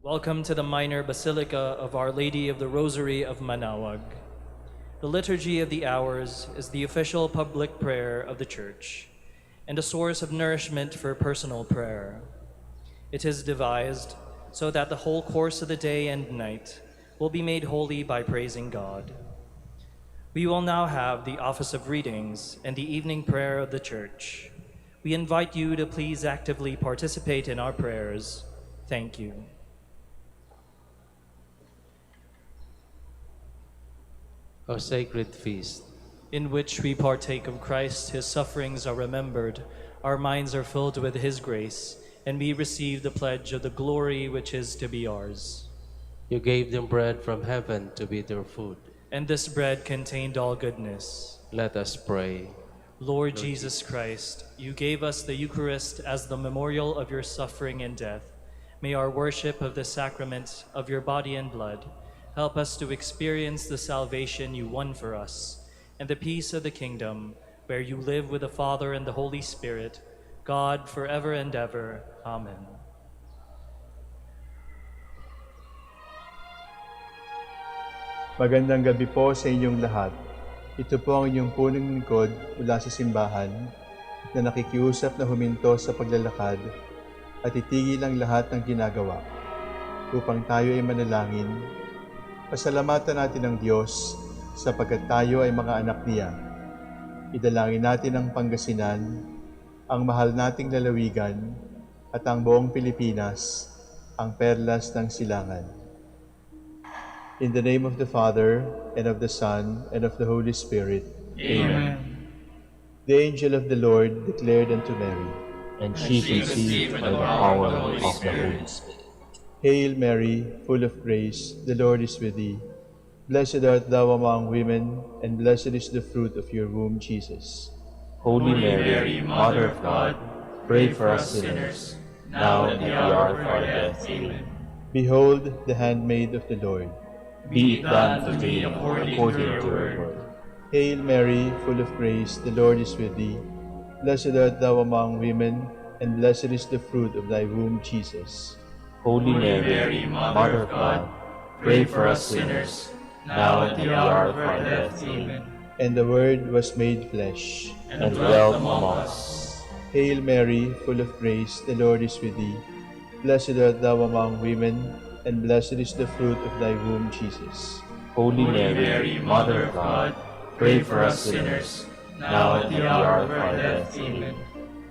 Welcome to the Minor Basilica of Our Lady of the Rosary of Manaoag. The Liturgy of the Hours is the official public prayer of the Church and a source of nourishment for personal prayer. It is devised so that the whole course of the day and night will be made holy by praising God. We will now have the Office of Readings and the evening prayer of the Church. We invite you to please actively participate in our prayers. Thank you. O sacred feast, in which we partake of Christ, his sufferings are remembered, our minds are filled with his grace, and we receive the pledge of the glory which is to be ours. you gave them bread from heaven to be their food. And this bread contained all goodness. Let us pray. Lord Jesus Christ, you gave us the Eucharist as the memorial of your suffering and death. May our worship of the sacrament of your body and blood help us to experience the salvation you won for us and the peace of the kingdom where you live with the Father and the Holy Spirit, God forever and ever. Amen. Magandang gabi po sa inyong lahat. Ito po ang inyong punong lingkod mula sa simbahan na nakikiusap na huminto sa paglalakad at itigil ang lahat ng ginagawa upang tayo ay manalangin. Pasalamatan natin ang Diyos sapagkat tayo ay mga anak niya. Idalangin natin ang Pangasinan, ang mahal nating lalawigan, at ang buong Pilipinas, ang perlas ng silangan. In the name of the Father, and of the Son, and of the Holy Spirit. Amen. The angel of the Lord declared unto Mary, And she conceived by the power of the Holy Spirit. Hail Mary, full of grace, the Lord is with thee. Blessed art thou among women, and blessed is the fruit of your womb, Jesus. Holy Mary, Mother of God, pray for us sinners, now and at the hour of our death. Amen. Behold the handmaid of the Lord. Be it done to me according to your word. Hail Mary, full of grace, the Lord is with thee. Blessed art thou among women, and blessed is the fruit of thy womb, Jesus. Holy Mary, Mother of God, pray for us sinners, now and at the hour of our death. Amen. And the Word was made flesh, And dwelt among us. Hail Mary, full of grace, the Lord is with thee. Blessed art thou among women, and blessed is the fruit of thy womb, Jesus. Holy Mary, Mother of God, pray for us sinners, now and at the hour of our death. Amen.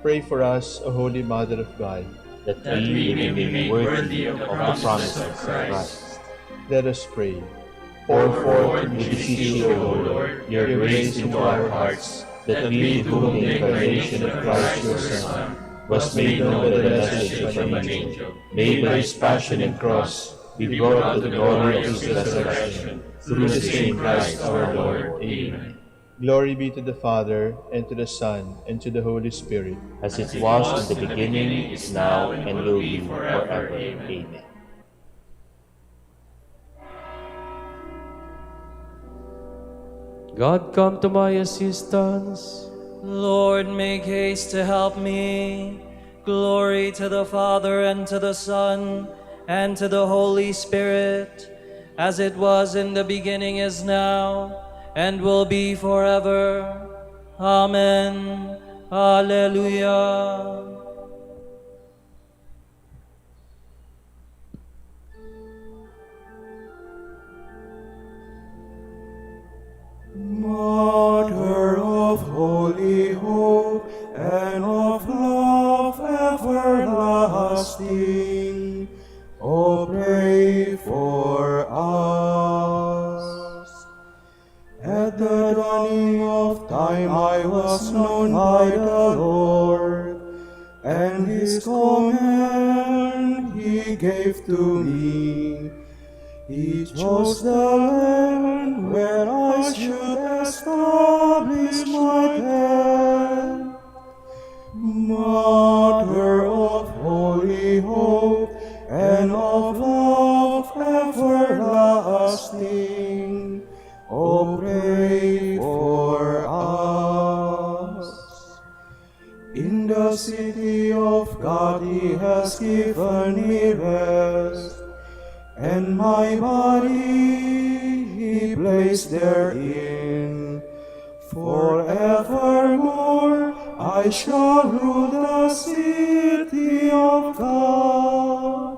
Pray for us, O Holy Mother of God. That we may be made worthy of the promises of Christ. Let us pray. Pour forth, we beseech you, O Lord, your grace into our hearts, that we, to whom the incarnation of Christ your Son was made known by the message of an angel, may by his passion and cross be brought to the glory of his resurrection, through the same Christ our Lord. Amen. Glory be to the Father, and to the Son, and to the Holy Spirit. As it was in the beginning, is now, and will be forever. Amen. God, come to my assistance. Lord, make haste to help me. Glory to the Father, and to the Son, and to the Holy Spirit, as it was in the beginning, is now, and will be forever. Amen. Alleluia. Mother of holy hope and of love everlasting, O pray for us. At the dawning of time I was known by the Lord, and his command he gave to me. He chose the land where I should establish my bed. Mother of holy hope and of love everlasting, O pray for us. In the city of God he has given me rest. and my body he placed therein. Forevermore I shall rule the city of God.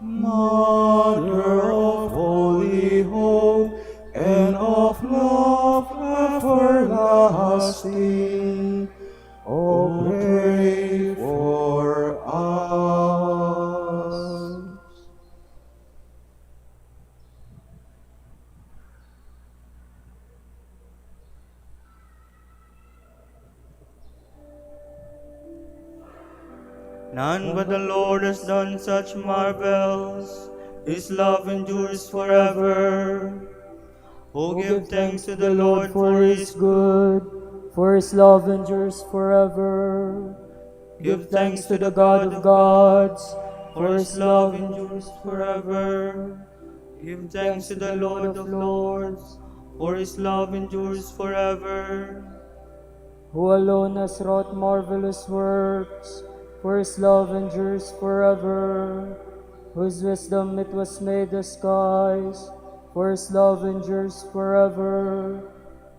Mother of holy hope and of love everlasting, oh, pray for us. None but the Lord has done such marvels. His love endures forever. Oh, give thanks to the Lord for his good, for his love endures forever. Give thanks to the God of gods, for his love endures forever. Give thanks to the Lord of lords, for his love endures forever. Who alone has wrought marvelous works, for his love endures forever. Whose wisdom it was made the skies, for his love endures forever.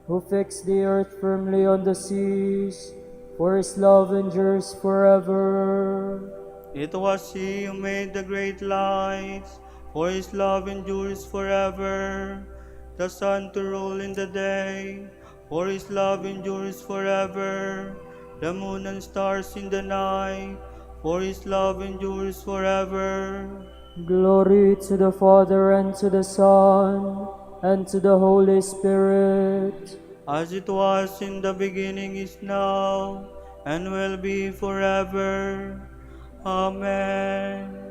Who fixed the earth firmly on the seas, for his love endures forever. It was he who made the great lights, for his love endures forever. The sun to rule in the day, for his love endures forever. The moon and stars in the night, for his love endures forever. Glory to the Father, and to the Son, and to the Holy Spirit. As it was in the beginning, is now, and will be forever. Amen.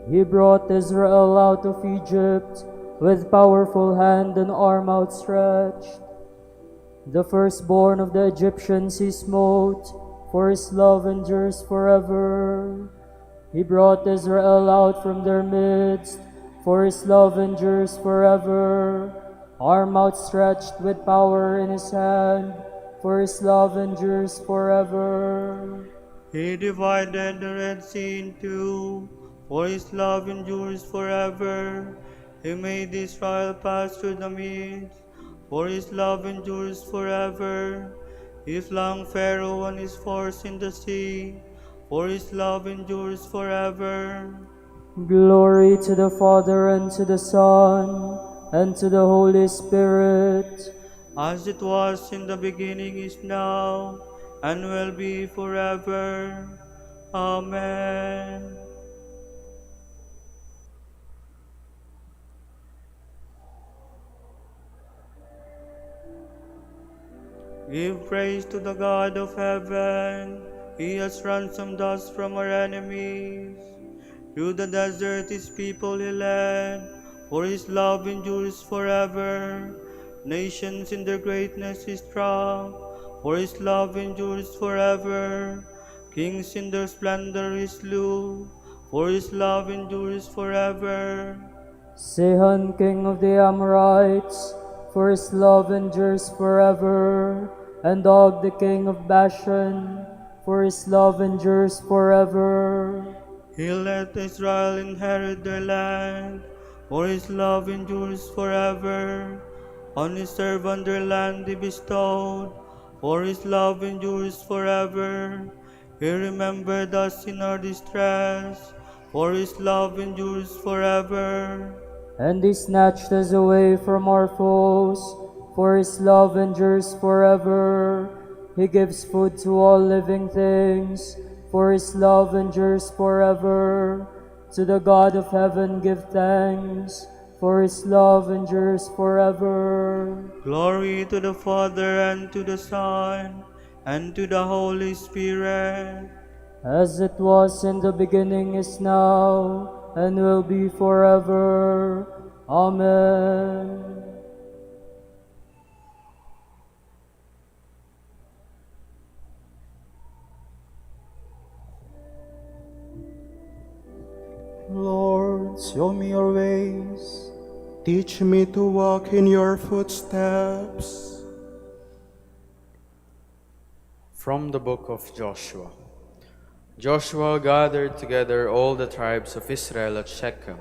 He brought Israel out of Egypt with powerful hand and arm outstretched. The firstborn of the Egyptians he smote, for his love endures forever. He brought Israel out from their midst, for his love endures forever. Arm outstretched with power in his hand, for his love endures forever. He divided the Red Sea in two, for his love endures forever. He made Israel pass through the midst, for his love endures forever. He flung Pharaoh and his force in the sea, for his love endures forever. Glory to the Father, and to the Son, and to the Holy Spirit. As it was in the beginning, is now, and will be forever. Amen. Give praise to the God of heaven. He has ransomed us from our enemies. Through the desert his people he led, for his love endures forever. Nations in their greatness he struck, for his love endures forever. Kings in their splendor he slew, for his love endures forever. Sihon, king of the Amorites, for his love endures forever. And Og, the king of Bashan, for his love endures forever. He let Israel inherit their land, for his love endures forever. On his servant their land he bestowed, for his love endures forever. He remembered us in our distress, for his love endures forever. And he snatched us away from our foes, for his love endures forever. He gives food to all living things, for his love endures forever. To the God of heaven give thanks, for his love endures forever. Glory to the Father, and to the Son, and to the Holy Spirit. As it was in the beginning, is now, and will be forever. Amen. Lord, show me your ways, Teach me to walk in your footsteps. From the book of Joshua. Joshua gathered together all the tribes of Israel at Shechem,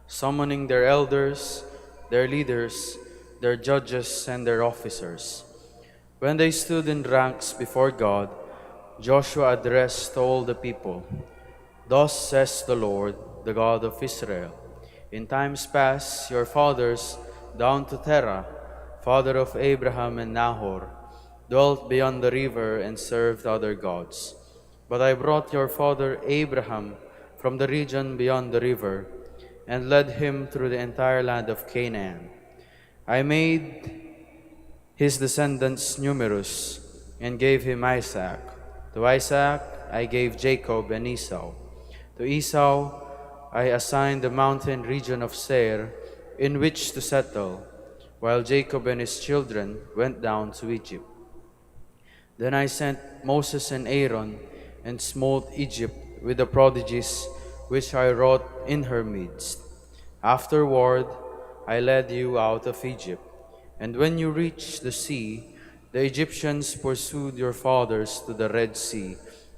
summoning their elders, their leaders, their judges, and their officers. When they stood in ranks before God, Joshua addressed all the people. Thus says the Lord, the God of Israel, in times past your fathers, down to Terah, father of Abraham and Nahor, dwelt beyond the river and served other gods. But I brought your father Abraham from the region beyond the river and led him through the entire land of Canaan. I made his descendants numerous and gave him Isaac. To Isaac I gave Jacob and Esau. To Esau I assigned the mountain region of Seir in which to settle, while Jacob and his children went down to Egypt. Then I sent Moses and Aaron and smote Egypt with the prodigies which I wrought in her midst. Afterward I led you out of Egypt, and when you reached the sea, the Egyptians pursued your fathers to the Red Sea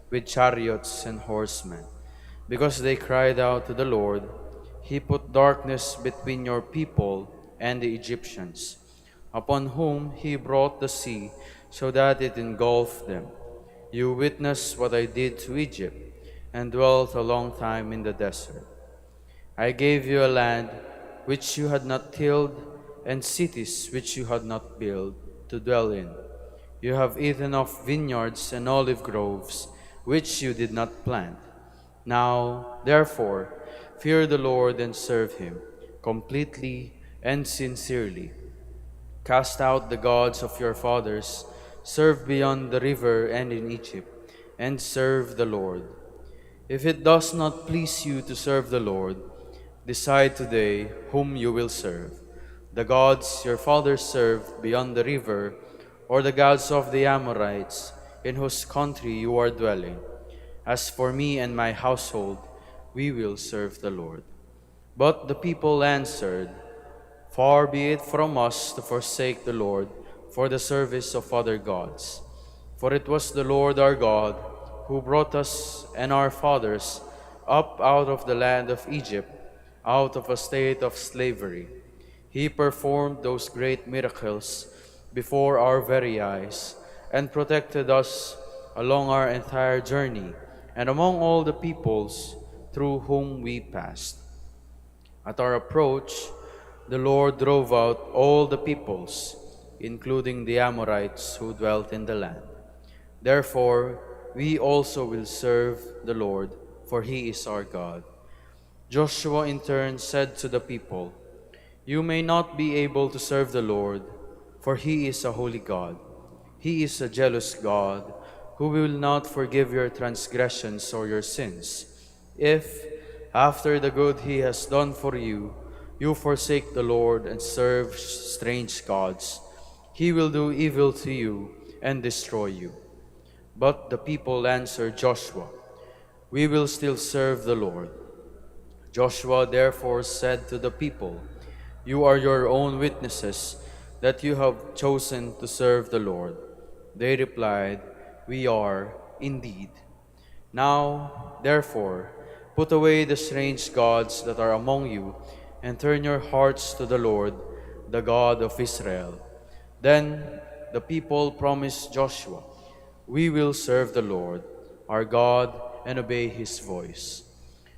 with chariots and horsemen. Because they cried out to the Lord, He put darkness between your people and the Egyptians, upon whom He brought the sea so that it engulfed them. You witnessed what I did to Egypt and dwelt a long time in the desert. I gave you a land which you had not tilled and cities which you had not built to dwell in. You have eaten of vineyards and olive groves which you did not plant. Now, therefore, fear the Lord and serve Him completely and sincerely. Cast out the gods of your fathers, serve beyond the river and in Egypt, and serve the Lord. If it does not please you to serve the Lord, decide today whom you will serve, the gods your fathers served beyond the river, or the gods of the Amorites, in whose country you are dwelling. As for me and my household, we will serve the Lord. But the people answered, Far be it from us to forsake the Lord for the service of other gods. For it was the Lord our God who brought us and our fathers up out of the land of Egypt, out of a state of slavery. He performed those great miracles before our very eyes and protected us along our entire journey and among all the peoples through whom we passed. At our approach, the Lord drove out all the peoples, including the Amorites who dwelt in the land. Therefore, we also will serve the Lord, for He is our God. Joshua in turn said to the people, You may not be able to serve the Lord, for He is a holy God. He is a jealous God, who will not forgive your transgressions or your sins. If, after the good He has done for you, you forsake the Lord and serve strange gods, He will do evil to you and destroy you. But the people answered Joshua, We will still serve the Lord. Joshua therefore said to the people, You are your own witnesses that you have chosen to serve the Lord. They replied, We are indeed. Now, therefore, put away the strange gods that are among you, and turn your hearts to the Lord, the God of Israel. Then the people promised Joshua, We will serve the Lord, our God, and obey His voice.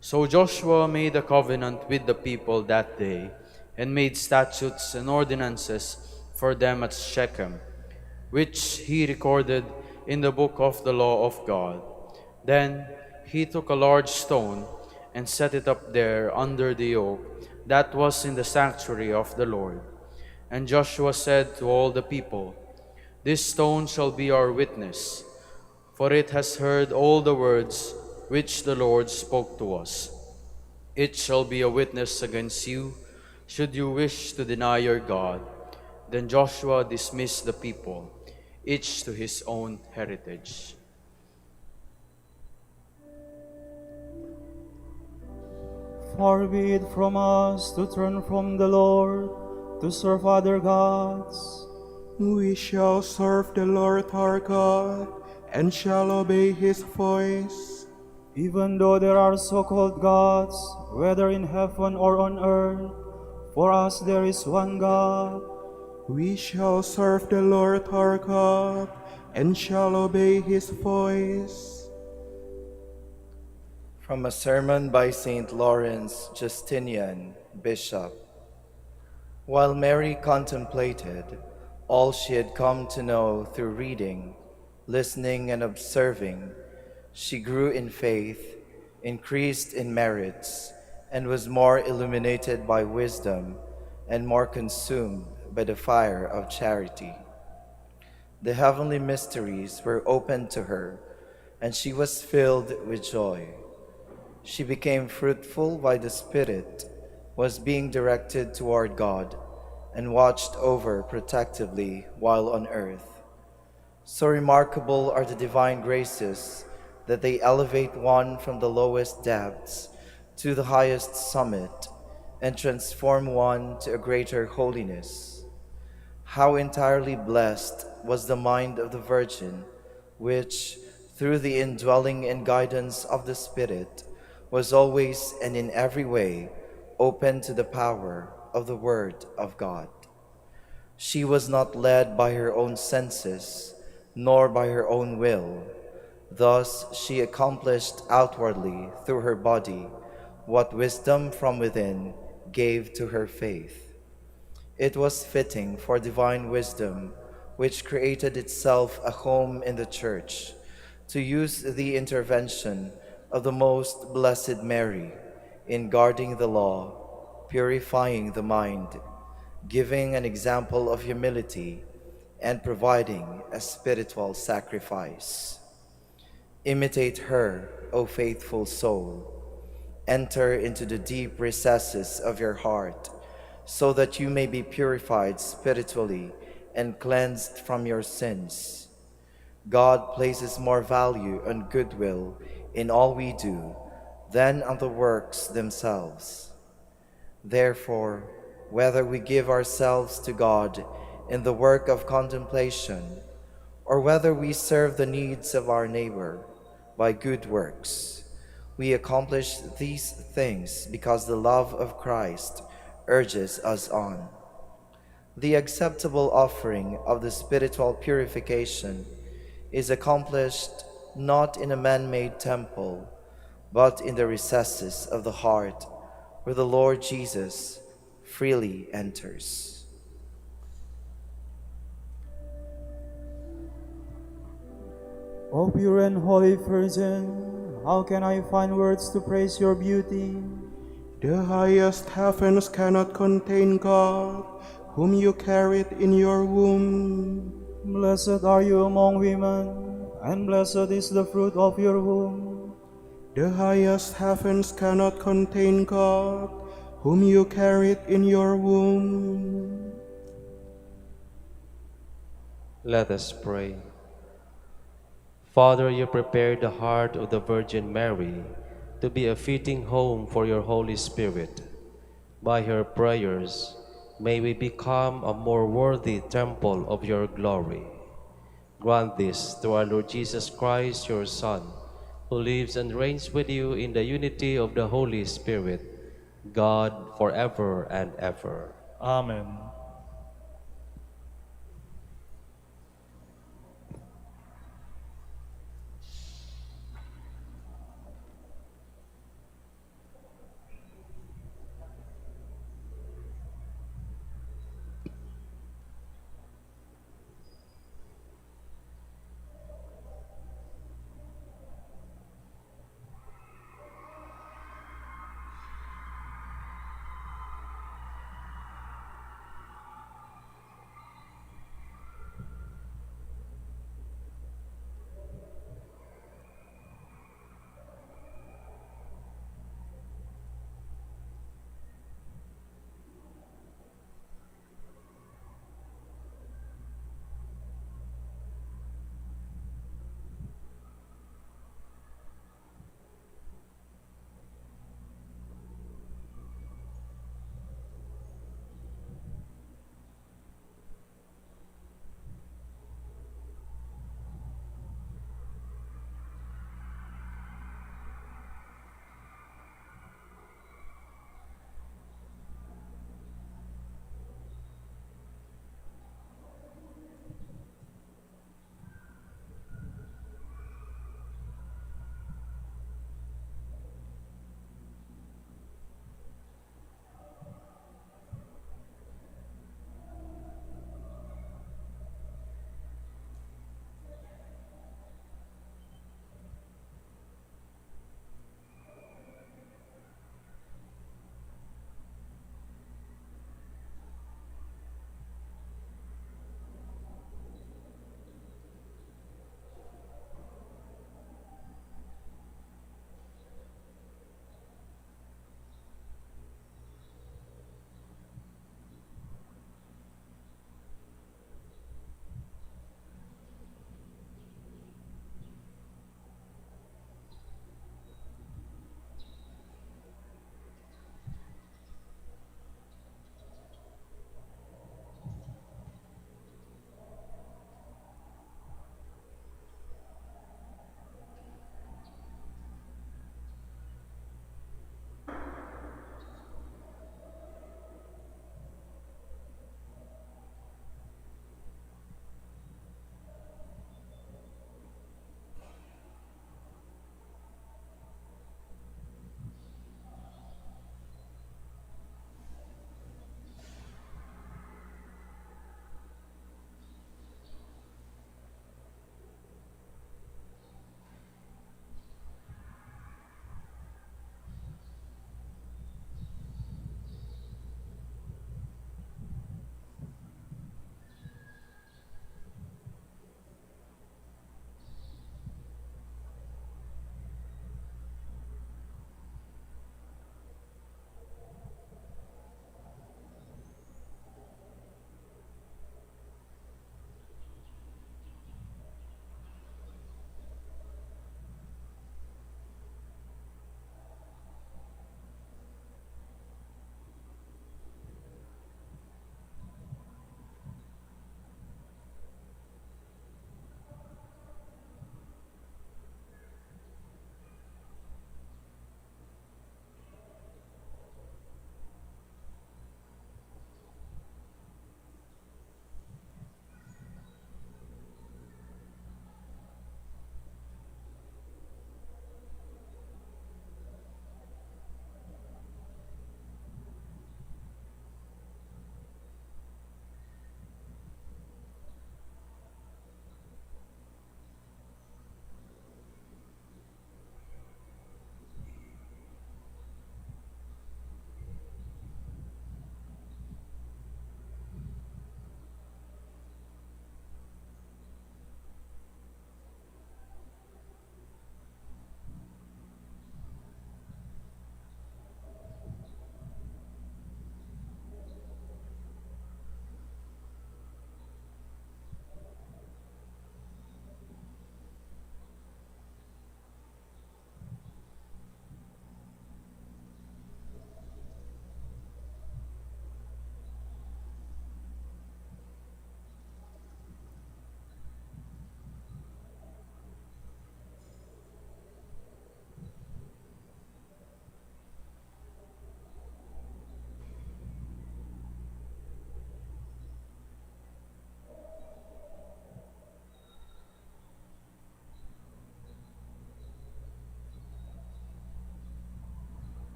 So Joshua made a covenant with the people that day, and made statutes and ordinances for them at Shechem, which he recorded in the book of the law of God. Then he took a large stone and set it up there under the oak that was in the sanctuary of the Lord. And Joshua said to all the people, This stone shall be our witness, for it has heard all the words which the Lord spoke to us. It shall be a witness against you, should you wish to deny your God. Then Joshua dismissed the people, each to his own heritage. Far be it from us to turn from the Lord to serve other gods. We shall serve the Lord our God and shall obey his voice. Even though there are so-called gods, whether in heaven or on earth, for us there is one God. We shall serve the Lord our God and shall obey his voice. From a sermon by Saint Lawrence Justinian, Bishop. While Mary contemplated all she had come to know through reading, listening, and observing, she grew in faith, increased in merits, and was more illuminated by wisdom and more consumed by the fire of charity. The heavenly mysteries were opened to her, and she was filled with joy. She became fruitful by the Spirit, was being directed toward God, and watched over protectively while on earth. So remarkable are the divine graces that they elevate one from the lowest depths to the highest summit and transform one to a greater holiness. How entirely blessed was the mind of the Virgin, which, through the indwelling and guidance of the Spirit, was always and in every way open to the power of the Word of God. She was not led by her own senses, nor by her own will. Thus she accomplished outwardly through her body what wisdom from within gave to her faith. It was fitting for divine wisdom, which created itself a home in the Church, to use the intervention of the Most Blessed Mary in guarding the law, purifying the mind, giving an example of humility, and providing a spiritual sacrifice. Imitate her, O faithful soul. Enter into the deep recesses of your heart, so that you may be purified spiritually and cleansed from your sins. God places more value on goodwill in all we do than on the works themselves. Therefore, whether we give ourselves to God in the work of contemplation, or whether we serve the needs of our neighbor by good works, we accomplish these things because the love of Christ urges us on. The acceptable offering of the spiritual purification is accomplished not in a man-made temple, but in the recesses of the heart, where the Lord Jesus freely enters. O pure and holy Virgin, how can I find words to praise your beauty? The highest heavens cannot contain God, whom you carried in your womb. Blessed are you among women, and blessed is the fruit of your womb. The highest heavens cannot contain God, whom you carried in your womb. Let us pray. Father, you prepared the heart of the Virgin Mary to be a fitting home for your Holy Spirit. By her prayers, may we become a more worthy temple of your glory. Grant this through our Lord Jesus Christ, your Son, who lives and reigns with you in the unity of the Holy Spirit, God, forever and ever. Amen.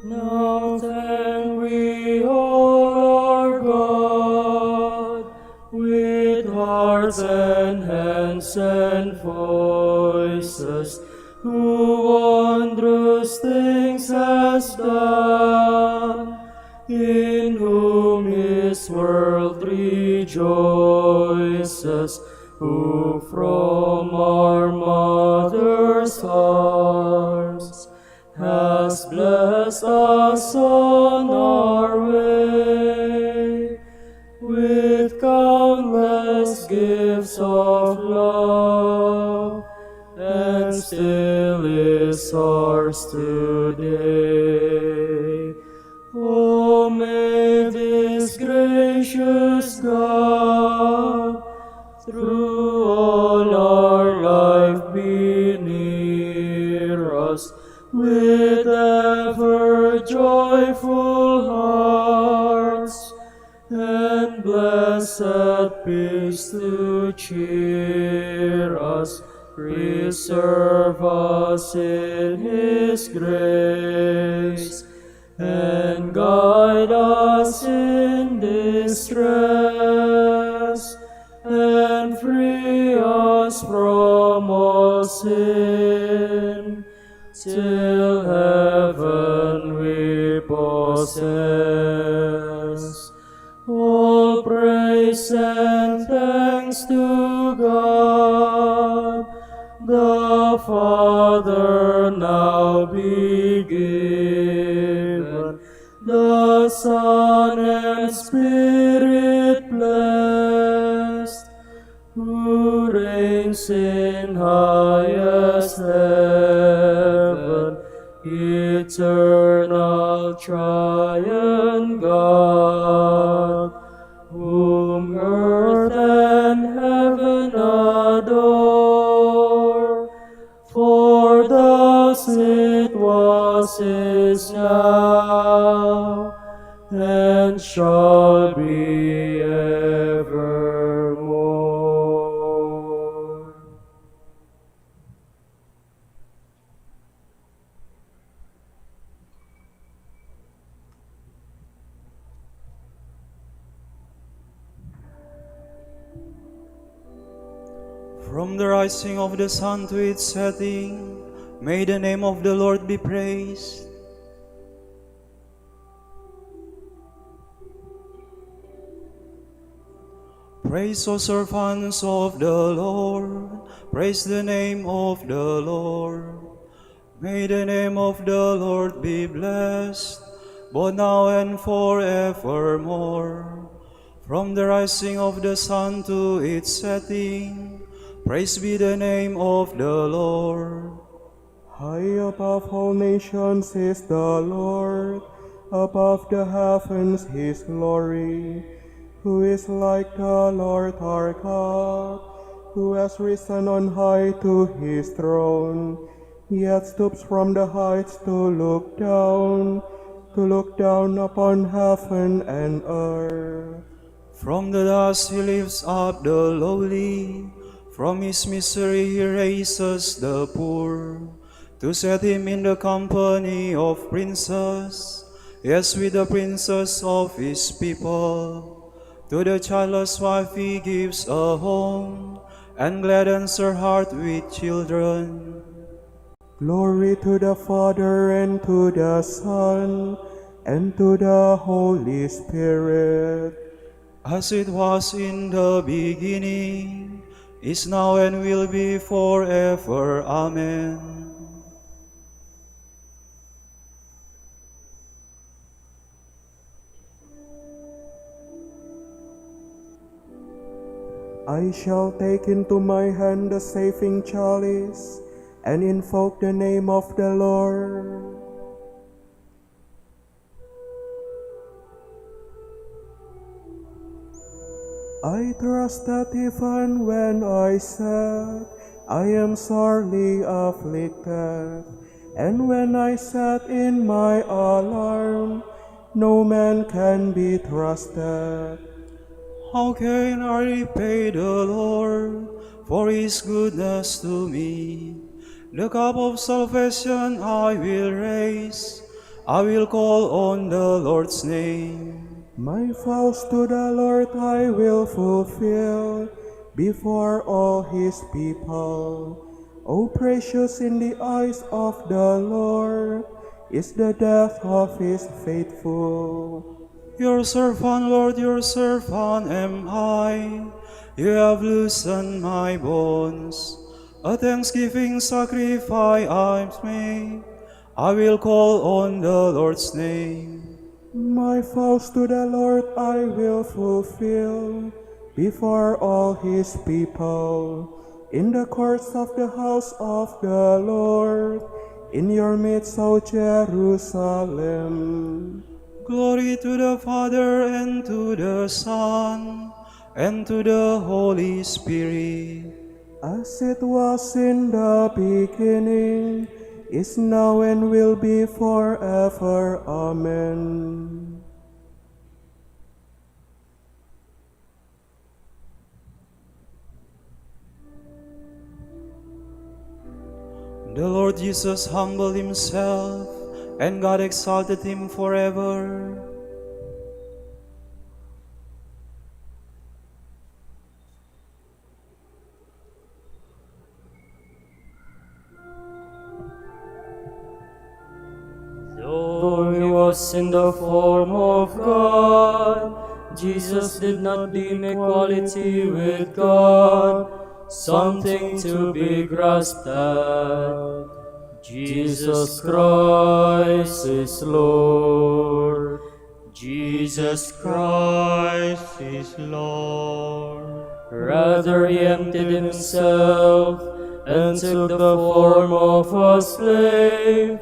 Now thank we, O our God, with hearts and hands and voices, who wondrous things has done, in whom His world rejoices, who from our mother's arms has blessed us on our way with countless gifts of love, and still is ours today. Oh, may this gracious God through all our life be near us, with ever joyful hearts, and blessed peace to cheer us, preserve us in His grace, and guide us in distress, and free us from all sin, till heaven we possess. All praise and thanks to God, the Father, now be given, the Son and Spirit blessed, who reigns in highest heaven, eternal triune God, whom earth and heaven adore. For thus it was, is now, and shall be evermore. From the rising of the sun to its setting, may the name of the Lord be praised. Praise, O servants of the Lord, praise the name of the Lord. May the name of the Lord be blessed, both now and forevermore. From the rising of the sun to its setting, praise be the name of the Lord. High above all nations is the Lord, above the heavens His glory. Who is like the Lord our God, who has risen on high to His throne, yet stoops from the heights to look down upon heaven and earth. From the dust He lifts up the lowly, from His misery He raises the poor, to set him in the company of princes, yes, with the princes of His people. To the childless wife He gives a home, and gladdens her heart with children. Glory to the Father, and to the Son, and to the Holy Spirit. As it was in the beginning, is now, and will be forever. Amen. I shall take into my hand the saving chalice, and invoke the name of the Lord. I trust that even when I said, I am sorely afflicted, and when I said in my alarm, no man can be trusted. How can I repay the Lord for His goodness to me? The cup of salvation I will raise, I will call on the Lord's name. My vows to the Lord I will fulfill before all his people. O precious in the eyes of the Lord is the death of his faithful. Your servant, Lord, your servant am I. You have loosened my bonds. A thanksgiving sacrifice I make. I will call on the Lord's name. My vows to the Lord I will fulfill before all his people. In the courts of the house of the Lord, in your midst, O Jerusalem. Glory to the Father, and to the Son, and to the Holy Spirit. As it was in the beginning, is now, and will be forever. Amen. The Lord Jesus humbled himself, and God exalted him forever. Though he was in the form of God, Jesus did not deem equality with God something to be grasped at. Jesus Christ is Lord. Jesus Christ is Lord. Rather, he emptied himself and took the form of a slave,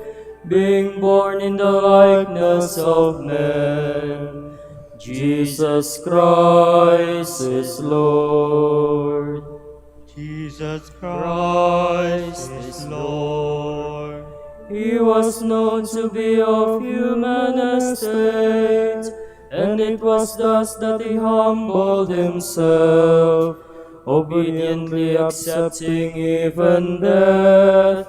being born in the likeness of men. Jesus Christ is Lord. Jesus Christ is Lord. He was known to be of human estate, and it was thus that he humbled himself, obediently accepting even death,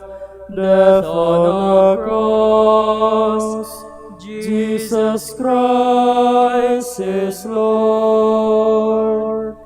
death on a cross. Jesus Christ is Lord.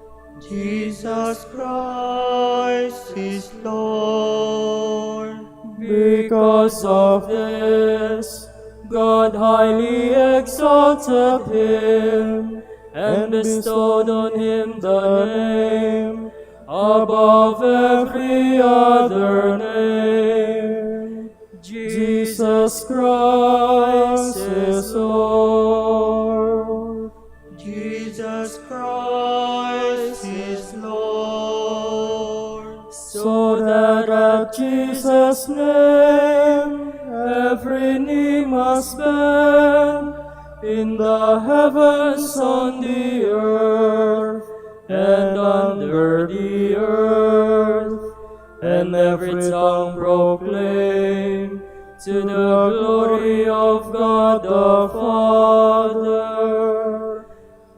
Jesus Christ is Lord. Because of this, God highly exalted him and bestowed on him the name above every other name. Jesus Christ is Lord. Jesus Christ is Lord. So that at Jesus' name every knee must bend, in the heavens, on the earth, and under the earth, and every tongue proclaim to the glory of God the Father.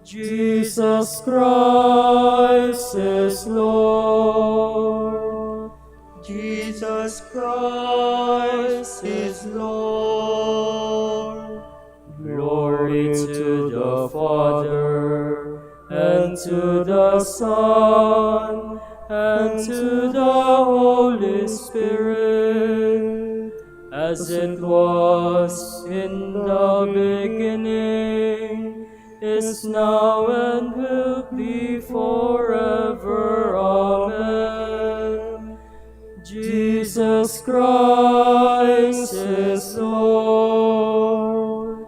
Jesus Christ is Lord. Jesus Christ is Lord. Glory to the Father, and to the Son, and to the Holy Spirit, as it was in the beginning, is now, and will be forever. Amen. Jesus Christ is Lord.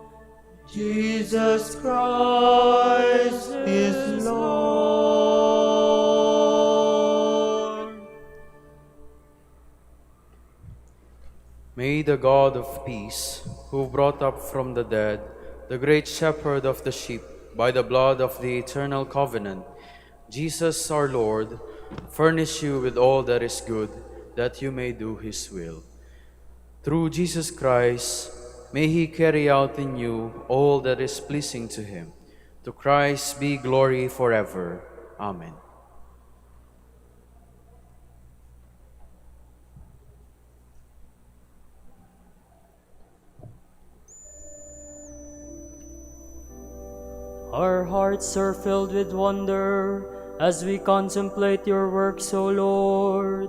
Jesus Christ is Lord. May the God of peace, who brought up from the dead the great shepherd of the sheep by the blood of the eternal covenant, Jesus our Lord, furnish you with all that is good, that you may do his will. Through Jesus Christ, may he carry out in you all that is pleasing to him. To Christ be glory forever. Amen. Our hearts are filled with wonder as we contemplate your works, O Lord.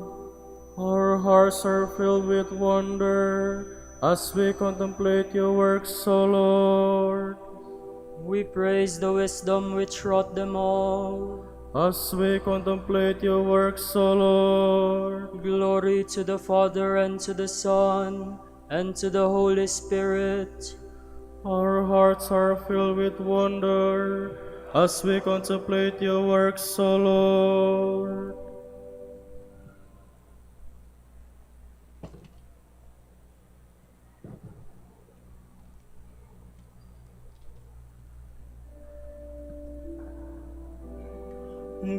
Our hearts are filled with wonder as we contemplate your works, O Lord. We praise the wisdom which wrought them all. As we contemplate your works, O Lord. Glory to the Father, and to the Son, and to the Holy Spirit. Our hearts are filled with wonder as we contemplate your works, O Lord.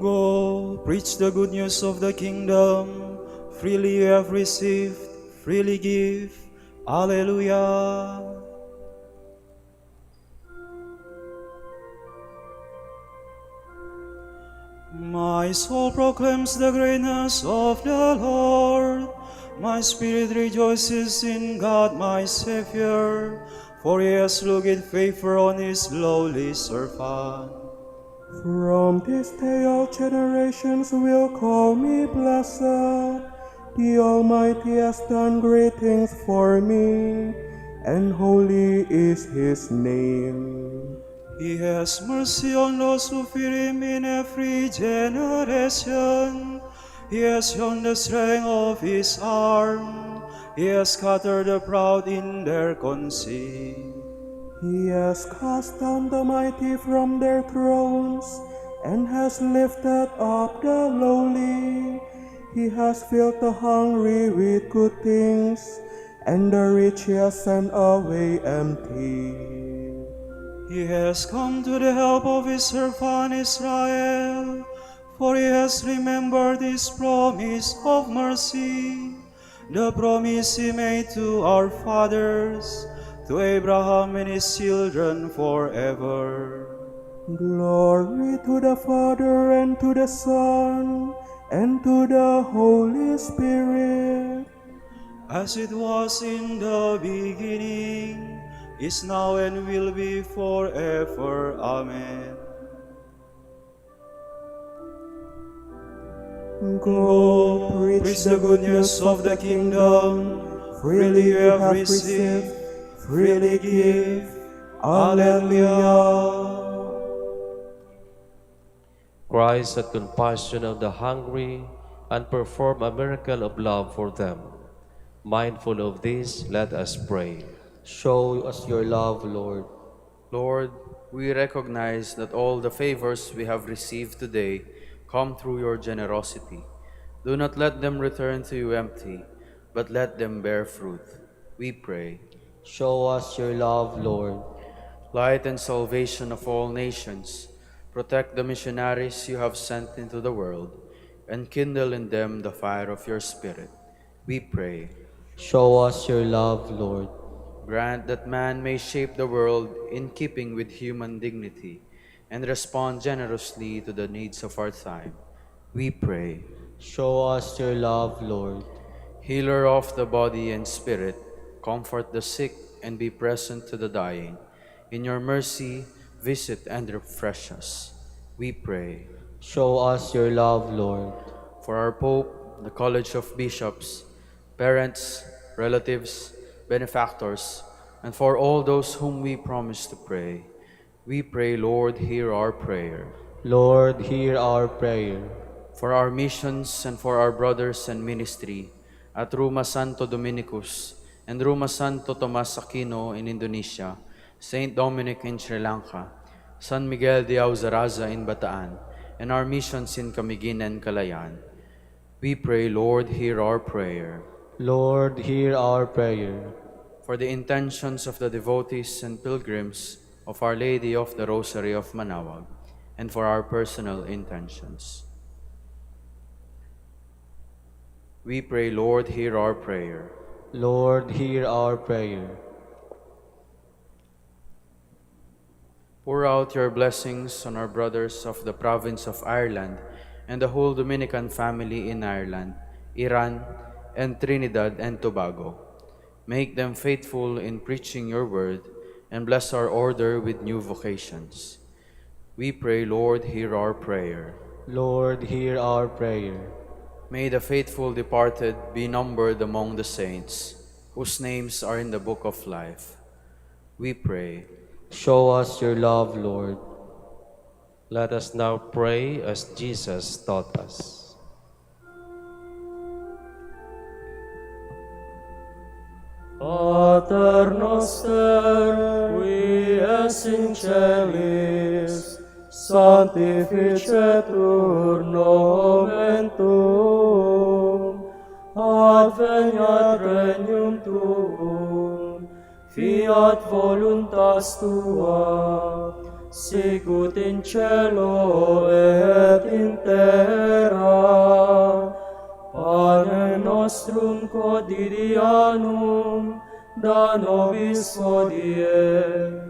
Go, preach the good news of the kingdom. Freely you have received, freely give. Alleluia. My soul proclaims the greatness of the Lord. My spirit rejoices in God my Savior, for he has looked with favor on his lowly servant. From this day all generations will call me blessed. The Almighty has done great things for me, and holy is his name. He has mercy on those who fear him in every generation. He has shown the strength of his arm. He has scattered the proud in their conceit. He has cast down the mighty from their thrones, and has lifted up the lowly. He has filled the hungry with good things, and the rich he has sent away empty. He has come to the help of his servant Israel, for he has remembered his promise of mercy, the promise he made to our fathers, to Abraham and his children forever. Glory to the Father, and to the Son, and to the Holy Spirit. As it was in the beginning, is now, and will be forever. Amen. Go, preach the good news of the kingdom. Freely you have received, freely give. Alleluia. Christ had compassion of the hungry and performed a miracle of love for them. Mindful of this, let us pray. Show us your love, Lord. Lord, we recognize that all the favors we have received today come through your generosity. Do not let them return to you empty, but let them bear fruit. We pray. Show us your love, Lord. Light and salvation of all nations, protect the missionaries you have sent into the world, and kindle in them the fire of your Spirit. We pray. Show us your love, Lord. Grant that man may shape the world in keeping with human dignity and respond generously to the needs of our time. We pray. Show us your love, Lord. Healer of the body and spirit, comfort the sick and be present to the dying. In your mercy, visit and refresh us. We pray. Show us your love, Lord. For our Pope, the College of Bishops, parents, relatives, benefactors, and for all those whom we promise to pray, we pray, Lord, hear our prayer. Lord, hear our prayer. For our missions and for our brothers and ministry at Ruma Santo Dominicus and Ruma Santo Tomas Aquino in Indonesia, Saint Dominic in Sri Lanka, San Miguel de Auzaraza in Bataan, and our missions in Camiguin and Calayan, we pray, Lord, hear our prayer. Lord, hear our prayer. For the intentions of the devotees and pilgrims of Our Lady of the Rosary of Manaoag, and for our personal intentions, we pray, Lord, hear our prayer. Lord, hear our prayer. Pour out your blessings on our brothers of the province of Ireland and the whole Dominican family in Ireland, Iran, and Trinidad and Tobago. Make them faithful in preaching your word, and bless our order with new vocations. We pray, Lord, hear our prayer. Lord, hear our prayer. May the faithful departed be numbered among the saints, whose names are in the book of life. We pray. Show us your love, Lord. Let us now pray as Jesus taught us. Pater noster, qui es in celis, sanctificetur nomen tuum, adveniat regnum tuum, fiat voluntas tua, sicut in cielo et in terra. Panem nostrum quotidianum da nobis hodie,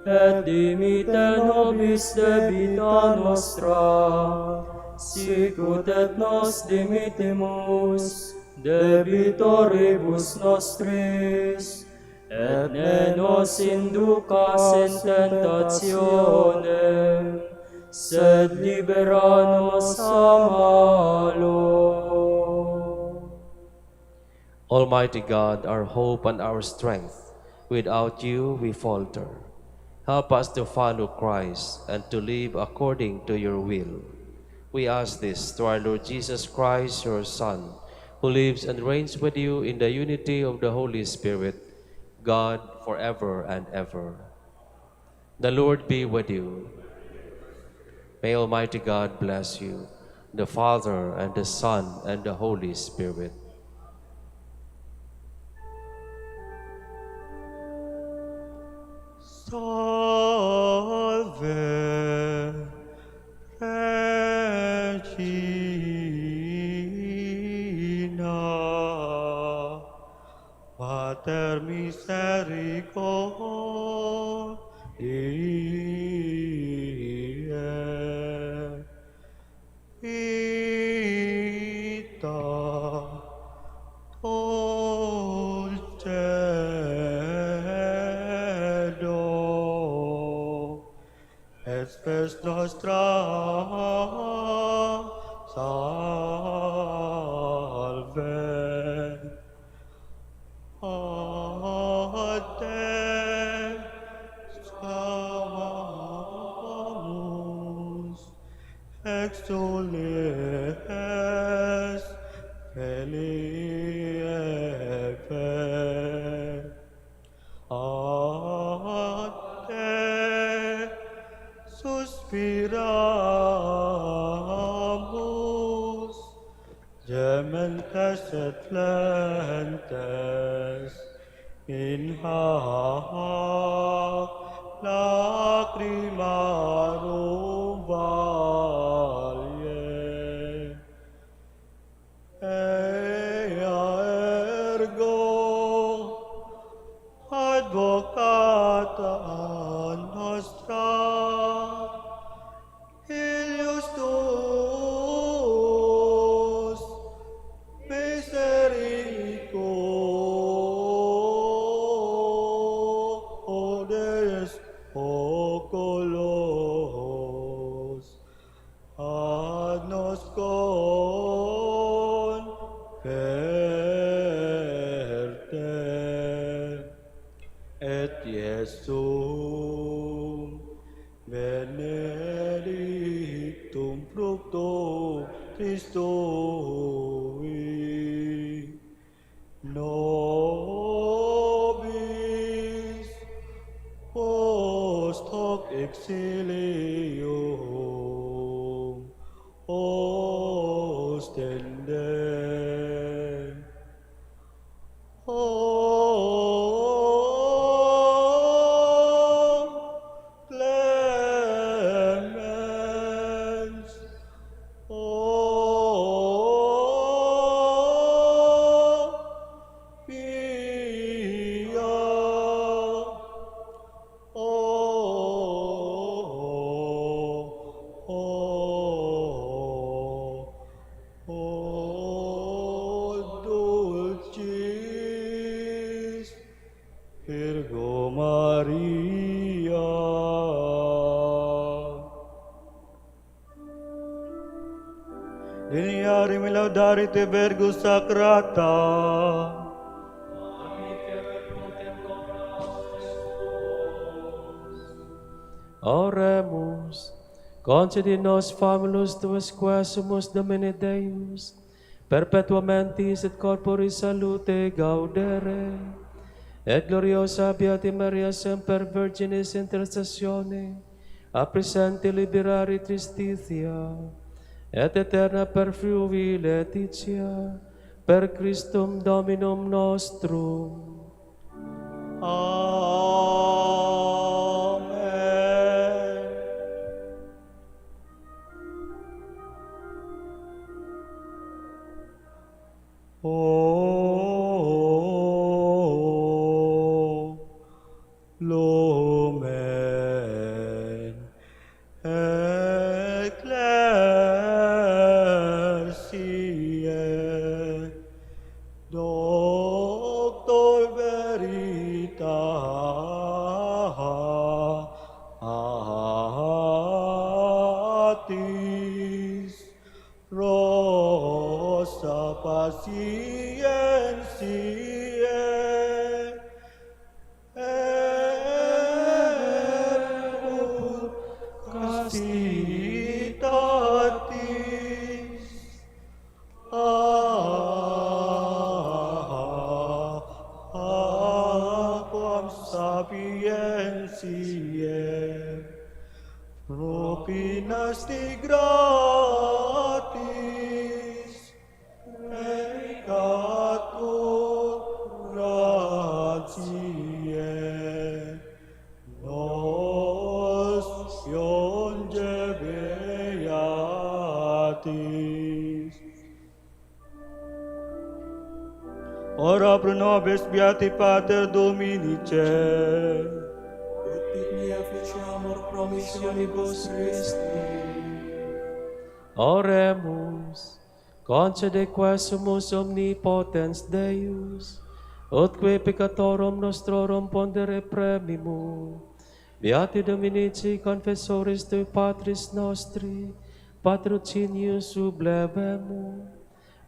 et dimitte nobis debita nostra, sicut et nos dimittimus debitoribus nostris, et ne nos inducas in tentationem, sed libera nos a malo. Almighty God, our hope and our strength, without you we falter. Help us to follow Christ and to live according to your will. We ask this through our Lord Jesus Christ, your Son, who lives and reigns with you in the unity of the Holy Spirit, God, forever and ever. The Lord be with you. May Almighty God bless you, the Father and the Son and the Holy Spirit. Salve Regina, Pater misericordiae, vita dulcedo, et spes nostra salve. A te clamamus, exules feliebe. A te suspiramus, gementes et flentes, in hoc lacrimarum valle. Ea ergo advocata nostra, Ilius tuus misericordes oculos ad nos converte, et Iesum benedictum fructum Christui nobis post hoc exilium ostende. Clemens, Pia, Dulcis Virgo Maria. laudarite Virgo Sacrata. Oremus, concedi nos famulus tuus quesumus Domine Deus, perpetuamentis et corporis salute gaudere, et gloriosa Beati Maria semper Virginis intercessione, a presenti liberari tristitia, et eterna perfluvi laetitia, per Christum Dominum nostrum. Amen. O Lumen Ecclesiae Doctor Veritatis Rosa Pacientiae et Castitatis aquam sapientiae propinas de gratis peccatur gratiae nos ionge beatis. Ora pro nobis beati Pater Dominice, et dignia ficiamur promissionibus Christi. Oremus, concede quesumus omnipotens Deus, utque peccatorum nostrorum pondere premimu, Beati Dominici confessoris Tui Patris nostri, patrocinius sublevemu,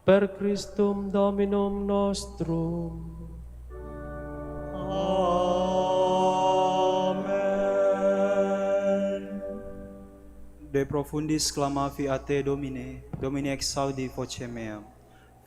per Christum Dominum nostrum. Amen. De profundis clamavi a te, Domine, Domine exaudi vocem meam.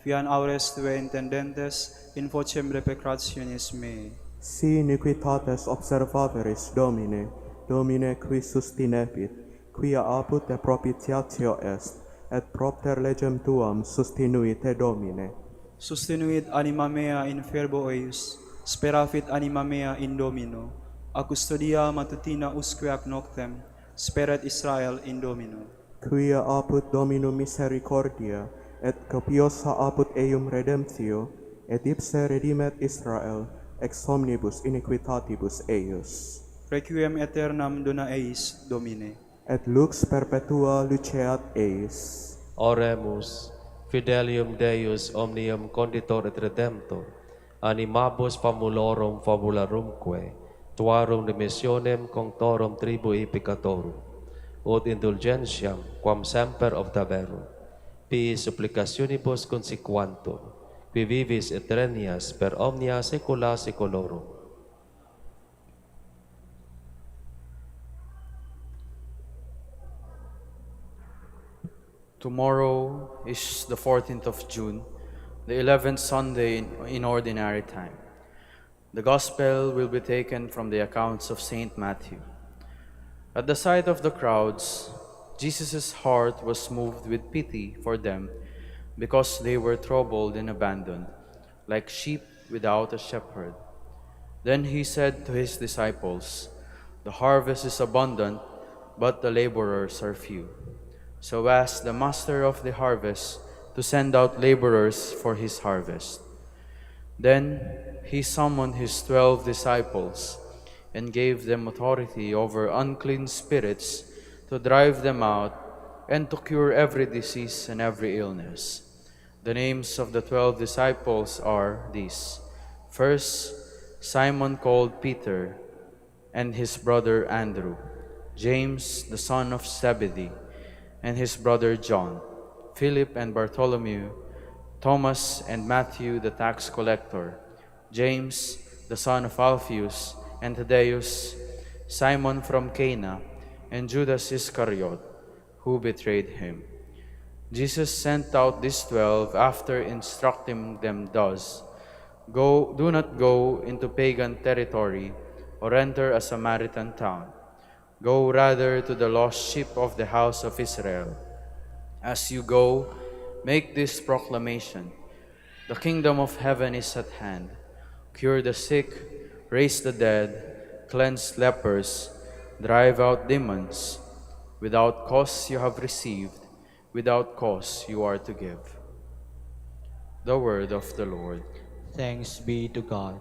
Fian aures tue intendentes in vocem repecationis mei. Si iniquitates observaveris, Domine, Domine qui sustinepit, quia apud te propitiatio est, et propter legem tuam sustinui te, Domine. Sustinuit anima mea in fervo eius, speravit anima mea in Domino, a custodia matutina usque ac noctem, speret Israel in Domino. Quia apud Domino misericordia, et copiosa apud eum redemptio, et ipse redimet Israel, ex omnibus iniquitatibus eius. Requiem aeternam dona eis, Domine. Et lux perpetua luceat eis. Oremus, fidelium Deus omnium conditor et redemptor, animabus famulorum fabularumque, tuarum remissionem conctorum tribui peccatorum, ut indulgentiam quam semper obtaverum, pi supplicationibus consequantur, qui vivis eternias per omnia saecula saeculorum. Tomorrow is the 14th of June, the 11th Sunday in Ordinary Time. The Gospel will be taken from the accounts of Saint Matthew. At the sight of the crowds, Jesus' heart was moved with pity for them because they were troubled and abandoned, like sheep without a shepherd. Then he said to his disciples, "The harvest is abundant, but the laborers are few. So ask the master of the harvest to send out laborers for his harvest." Then he summoned his 12 disciples and gave them authority over unclean spirits to drive them out and to cure every disease and every illness. The names of the 12 disciples are these: first, Simon called Peter and his brother Andrew, James the son of Zebedee and his brother John, Philip and Bartholomew, Thomas and Matthew the tax collector, James the son of Alphaeus and Thaddeus, Simon from Cana, and Judas Iscariot, who betrayed him. Jesus sent out these 12 after instructing them thus: Do not go into pagan territory or enter a Samaritan town. Go rather to the lost sheep of the house of Israel. As you go, make this proclamation: the kingdom of heaven is at hand. Cure the sick, raise the dead, cleanse lepers, drive out demons. Without cause you have received, without cause you are to give. The word of the Lord. Thanks be to God.